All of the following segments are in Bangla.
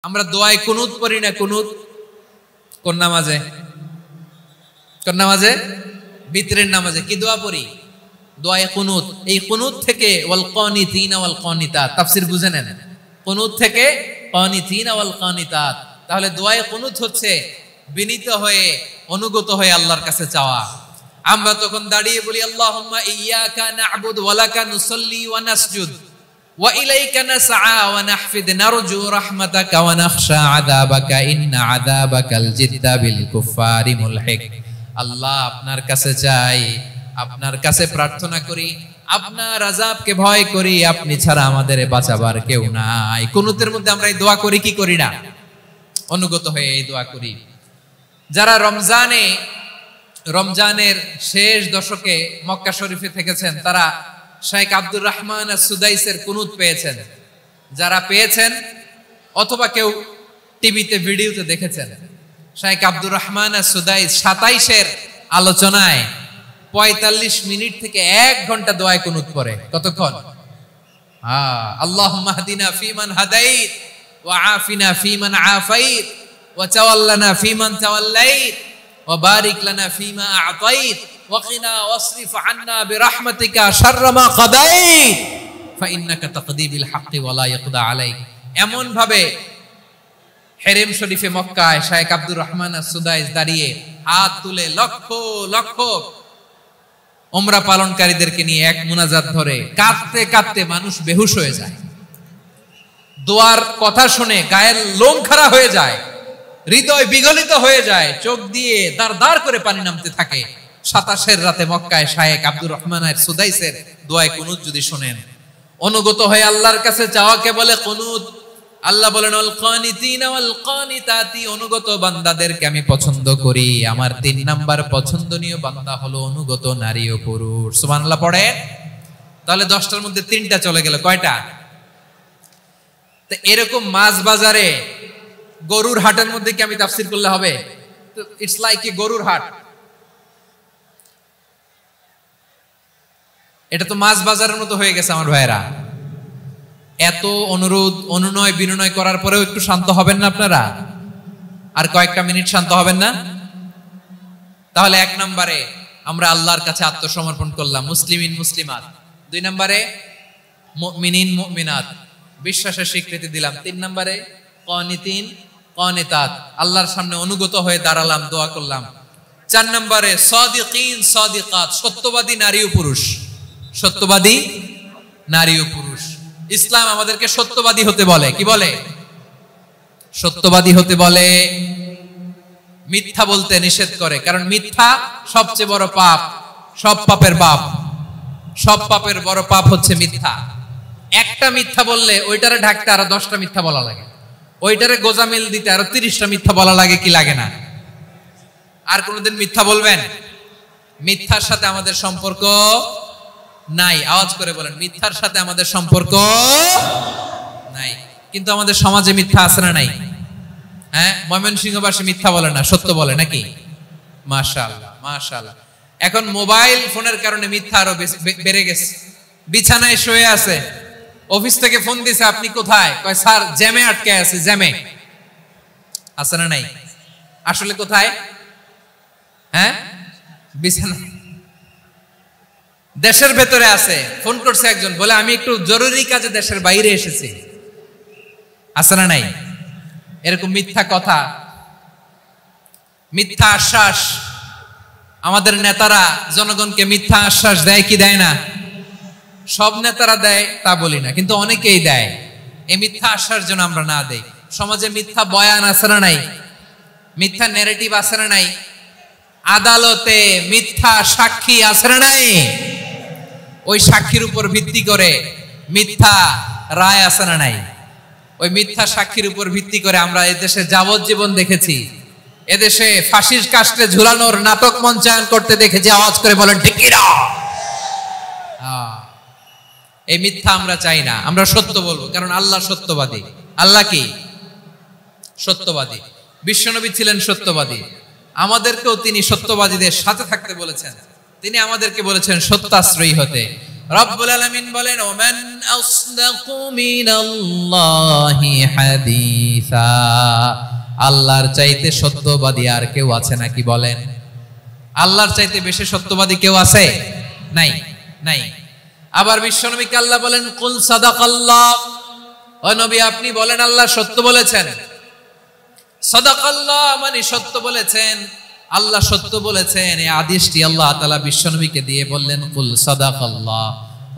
আমরা দোয়ায় কুনুত পড়ি না? কুনুত কোন নামাজে? কোন নামাজে? বিতরের নামাজে কি দোয়া পড়ি? দোয়ায়ে কুনুত। এই কুনুত থেকে ওয়াল কানিতিনা ওয়াল কানিতাত, তাফসীর বুঝে নেন। কুনুত থেকে কানিতিনা ওয়াল কানিতাত। তাহলে দোয়ায়ে কুনুত হচ্ছে বিনীত হয়ে অনুগত হয়ে আল্লাহর কাছে চাওয়া। আমরা তখন দাঁড়িয়ে বলি আল্লাহুম্মা ইয়্যাকা না'বুদু ওয়া লাকা নুসাল্লি ওয়া নাসজুদ ওয়া ইলাইকা নাসআ ওয়া নাহফিদ নারজু রাহমাতাকা ওয়া নাখশা আযাবাকা ইন্না আযাবাকাল জিদ্দা বিল কুফারি মুলহিক। আল্লাহ, আপনার কাছে চাই, আপনার কাছে প্রার্থনা করি, আপনার আযাবকে ভয় করি, আপনি ছাড়া আমাদের বাঁচাবার কেউ নাই। কুনুতের মধ্যে আমরা এই দোয়া করি কি করি না? অনুগত হয়ে এই দোয়া করি। যারা রমজানের শেষ দশকে মক্কা শরীফে থেকেছেন তারা শেখ আব্দুর রহমান সুদাইসের কুনুত পেয়েছেন। যারা পেয়েছেন অথবা কেউ টিভিতে ভিডিওতে দেখেছেন, শেখ আব্দুর রহমান সুদাইস 27-এর আলোচনায় 45 মিনিট থেকে 1 ঘন্টা দোয়ায় কুনুত পড়ে। কতক্ষণ? আল্লাহুম্মা হদিনা ফিমান হাদাইত ওয়া আফিনা ফিমান আফাইত ওয়া তাওয়াল্লানা ফিমান তাওয়াল্লাইত ওয়া বারিক লানা ফিমা আ'তাইত ওয়া কিনা ওয়াসরিফ আন্না বিরহমাতিকা শাররা মা কাদাইত ফা ইন্নাকা তাকদি বিল হাক্কি ওয়া লা ইয়াকদা আলাইক। এমন ভাবে হেরেম শরীফে মক্কায় শেখ আব্দুর রহমান সুদাইস দাঁড়িয়ে হাত তুলে লক্ষ লক্ষ উমরা পালনকারীদেরকে নিয়ে এক মুনাজাত ধরে কাঁদতে কাঁদতে মানুষ বেহুশ হয়ে যায়। দোয়ার কথা শুনে গায়ের লোম খাড়া হয়ে যায়, হৃদয় বিগলিত হয়ে যায়, চোখ দিয়ে দাঁড় দাঁড় করে পানি নামতে থাকে। 27-এর রাতে মক্কায় শেখ আব্দুর রহমান সুদাইসের দোয়ায়ে কুনুত যদি শুনেন, অনুগত হয়ে আল্লাহর কাছে চাওয়াকে বলে কুনুত। আল্লাহ বলেন আল কানিতিনা ওয়াল কানিতাতি, অনুগত বান্দাদেরকে আমি পছন্দ করি। আমার 3 নাম্বার পছন্দনীয় বান্দা হলো অনুগত নারী ও পুরুষ। সুবহানাল্লাহ পড়ে। তাহলে 10টার মধ্যে 3টা চলে গেল। কয়টা? তো এরকম মাছ বাজারে গরুর হাটের মধ্যে কি আমি তাফসীর করলে হবে? ইটস লাইক এ গরুর হাট। এটা তো মাছ বাজারের মতো হয়ে গেছে আমার ভাইয়েরা। এত অনুরোধ অনুনয় বিনয় করার পরেও একটু শান্ত হবেন না আপনারা? আর কয়েকটা মিনিট শান্ত হবেন না? তাহলে 1 নম্বরে আমরা আল্লাহর কাছে আত্মসমর্পণ করলাম, মুসলিমিন মুসলিমাত। 2 নম্বরে মুমিনিন মুমিনাত, বিশ্বাসের স্বীকৃতি দিলাম। 3 নম্বরে কানিতিন কানিতাত, আল্লাহর সামনে অনুগত হয়ে দাঁড়ালাম, দোয়া করলাম। 4 নম্বরে সাদিকিন সাদিকাত, সত্যবাদী নারী ও পুরুষ। সত্যবাদী নারী ও পুরুষ। ইসলাম আমাদেরকে সত্যবাদী হতে বলে। কি বলে? সত্যবাদী হতে বলে। মিথ্যা বলতে নিষেধ করে, কারণ মিথ্যা সবচেয়ে বড় পাপ, সব পাপের বাপ। সব পাপের বড় পাপ হচ্ছে মিথ্যা। একটা মিথ্যা বললে ওইটারে ঢাকতে আরো 10টা মিথ্যা বলা লাগে, ওইটারে গোজামিল দিতে আরো 30টা মিথ্যা বলা লাগে। কি লাগে না? আর কোনোদিন মিথ্যা বলবেন? মিথ্যার সাথে আমাদের সম্পর্ক নাই। আওয়াজ করে বলেন, মিথ্যার সাথে আমাদের সম্পর্ক নাই। কিন্তু আমাদের সমাজে মিথ্যা আছে না নাই? হ্যাঁ, ময়মনসিংহবাসী মিথ্যা বলে না, সত্য বলে নাকি? মাশাআল্লাহ মাশাআল্লাহ। এখন মোবাইল ফোনের কারণে মিথ্যা আরো বেড়ে গেছে। বিছানায় শুয়ে আছে, অফিস থেকে ফোন দিছে, আপনি কোথায়? কয় স্যার জ্যামে আটকে আছে। জ্যামে আছে না নাই? আসলে কোথায়? হ্যাঁ, বিছানা। দেশের ভেতরে আছে। ফোন করছে একজন, বলে আমি একটু জরুরি কাজে দেশের বাইরে এসেছি। আছে না নাই? এরকম মিথ্যা কথা, মিথ্যা আশ্বাস। আমাদের নেতারা জনগণকে মিথ্যা আশ্বাস দেয় কি দেয় না? সব নেতারা দেয় তা বলি না, কিন্তু অনেকেই দেয়। এই মিথ্যা আশ্বাস যেন আমরা না দেই। সমাজে মিথ্যা বয়ান আছে না নাই? মিথ্যা ন্যারেটিভ আছে না নাই? আদালতে মিথ্যা সাক্ষী আছে না নাই? ওই সাক্ষীর উপর ভিত্তি করে মিথ্যা রায় আছে না নাই? ওই মিথ্যা সাক্ষীর উপর ভিত্তি করে আমরা এদেশে যাবজ্জীবন দেখেছি, এদেশে ফাঁসির কাস্টে ঝুলানোর নাটক মঞ্চায়ন করতে দেখেছি। আওয়াজ করে বলেন ঠিক কি না? এই মিথ্যা আমরা চাই না, আমরা সত্য বলবো, কারণ আল্লাহ সত্যবাদী। আল্লাহ কি? সত্যবাদী। বিশ্বনবী ছিলেন সত্যবাদী। আমাদেরকেও তিনি সত্যবাদীদের সাথে থাকতে বলেছেন। তিনি আমাদেরকে বলেছেন সত্যাশ্রয়ী হতে। রব্বুল আলামিন বলেন ওমান আসদাকু মিনাল্লাহি হাদিসা, আল্লাহর চাইতে সত্যবাদী আর কেউ আছে নাকি বলেন? আল্লাহর চাইতে বেশি সত্যবাদী কেউ আছে? নাই, নাই। আবার বিশ্বনবীকে আল্লাহ বলেন কুল সাদাকাল্লাহ, ও নবী আপনি বলেন আল্লাহ সত্য বলেছেন। সাদাকাল্লাহ মানে সত্য বলেছেন, আল্লাহ সত্য বলেছেন। এই আদেশটি আল্লাহ তাআলা বিশ্বনবীকে দিয়ে বললেন কুল সাদাকাল্লাহ,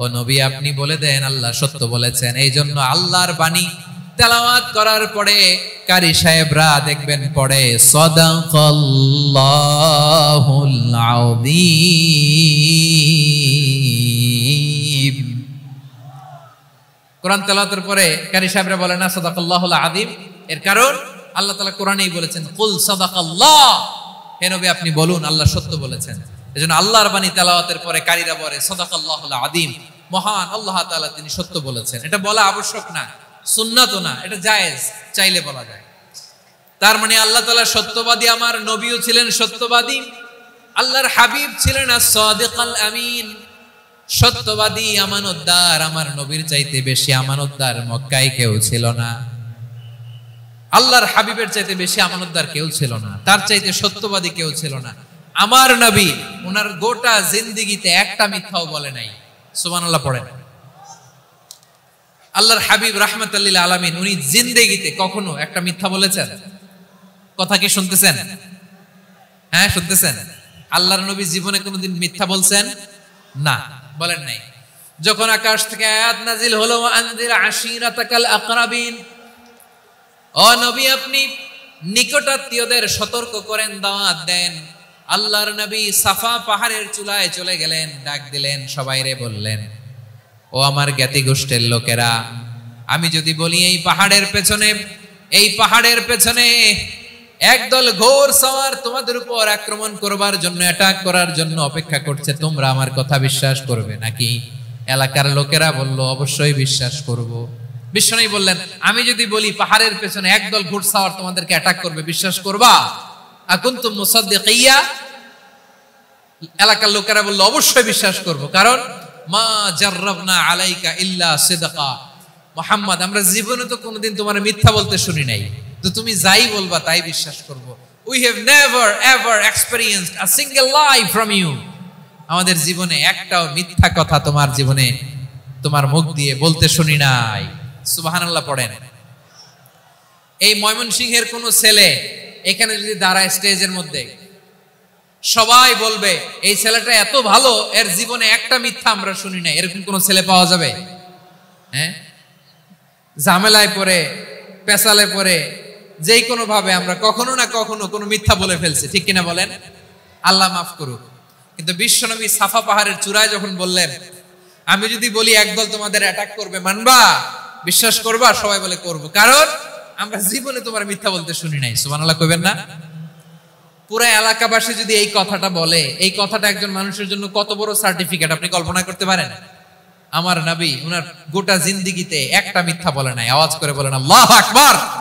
ও নবী আপনি বলে দেন আল্লাহ সত্য বলেছেন। এই জন্য আল্লাহর বাণী তেলাওয়াত করার পরে কারি সাহেবরা দেখবেন পড়ে সাদাকাল্লাহুল আযীম। কোরআন তেলাওয়াতের পরে কারি সাহেবরা বলে না সাদাকাল্লাহুল আযীম, এর কারণ আল্লাহ তাআলা কোরআনেই বলেছেন কুল সাদাকাল্লাহ, হে নবী আপনি বলুন আল্লাহ সত্য বলেছেন। এজন্য আল্লাহর বাণী তেলাওয়াতের পরে কারীরা বলে সাদাকাল্লাহুল আযীম, মহান আল্লাহ তাআলা তিনি সত্য বলেছেন। এটা বলা আবশ্যক না, সুন্নাতও না, এটা জায়েজ, চাইলে বলা যায়। তার মানে আল্লাহ তাআলা সত্যবাদী, আমার নবীও ছিলেন সত্যবাদী, আল্লাহর হাবিব ছিলেন as-সাদিকাল আমিন, সত্যবাদী আমানতদার। আমার নবীর চাইতে বেশি আমানতদার মক্কায় কেউ ছিল না, আল্লাহর হাবিবের চাইতে বেশি আমানতদার কেউ ছিল না, তার চাইতে সত্যবাদী কেউ ছিল না। আমার নবী ওনার গোটা জিন্দেগিতে একটা মিথ্যাও বলে নাই। সুবহানাল্লাহ পড়েন। আল্লাহর হাবিব রাহমাতাল লিল আলামিন উনি জিন্দেগিতে কখনো একটা মিথ্যা বলেছেন? কথা কি শুনতেছেন? হ্যাঁ শুনতেছেন? আল্লাহর নবী জীবনে কোনোদিন মিথ্যা বলছেন? না, বলেন নাই। যখন আকাশ থেকে আয়াত নাজিল হলো আনজির আশিরাতাকাল আকরাবিন, ও নবী আপনি নিকটাত্মীয়দের সতর্ক করেন, দাওয়াত দেন। আল্লাহর নবী সাফা পাহাড়ের চূড়ায় চলে গেলেন, ডাক দিলেন, সবাইরে বললেন ও আমার জ্ঞাতি গোষ্ঠীর লোকেরা, আমি যদি বলি এই পাহাড়ের পেছনে একদল ঘোর সওয়ার তোমাদের উপর আক্রমণ করবার জন্য, অ্যাটাক করার জন্য অপেক্ষা করছে, তোমরা আমার কথা বিশ্বাস করবে নাকি? এলাকার লোকেরা বলল অবশ্যই বিশ্বাস করব। বিশ্বনবী বললেন আমি যদি বলি পাহাড়ের পেছনে একদল ঘোড়সাওয়ার তোমাদেরকে অ্যাটাক করবে, বিশ্বাস করবা? আকুনতুম মুসাদ্দিকিয়া? এলাকার লোকেরা বলল অবশ্যই বিশ্বাস করব, কারণ মা জাররাবনা আলাইকা ইল্লা সিদকা, মুহাম্মদ আমরা জীবনে তো কোনোদিন তোমার মিথ্যা বলতে শুনি নাই, তো তুমি যাই বলবা তাই বিশ্বাস করব। We have never ever experienced a single lie from you, আমাদের জীবনে একটাও মিথ্যা কথা তোমার জীবনে তোমার মুখ দিয়ে বলতে শুনি নাই। সুবহানাল্লাহ পড়েন। এই ময়মনসিংহের কোন ছেলে এখানে যদি দাঁড়ায় স্টেজের মধ্যে, সবাই বলবে এই ছেলেটা এত ভালো, এর জীবনে একটা মিথ্যা আমরা শুনি নাই। এরকম কোন ছেলে পাওয়া যাবে? হ্যাঁ, ঝামেলায় পড়ে, পেশালে পড়ে, যেই কোনো ভাবে আমরা কখনো না কখনো কোনো মিথ্যা বলে ফেলছি, ঠিক কিনা বলেন? আল্লাহ মাফ করুক। কিন্তু বিশ্বনবী সাফা পাহাড়ের চূড়ায় যখন বললেন আমি যদি বলি একদল তোমাদের অ্যাটাক করবে, মানবা? বিশ্বাস করবা? সবাই বলে করব, কারণ আমরা জীবনে তোমার মিথ্যা বলতে শুনি নাই। সুবহানাল্লাহ কইবেন না? পুরো এলাকাবাসী যদি এই কথাটা বলে, এই কথাটা একজন মানুষের জন্য কত বড় সার্টিফিকেট আপনি কল্পনা করতে পারেন? আমার নবী ওনার গোটা জিন্দেগিতে একটা মিথ্যা বলে নাই। আওয়াজ করে বলেন আল্লাহু আকবার।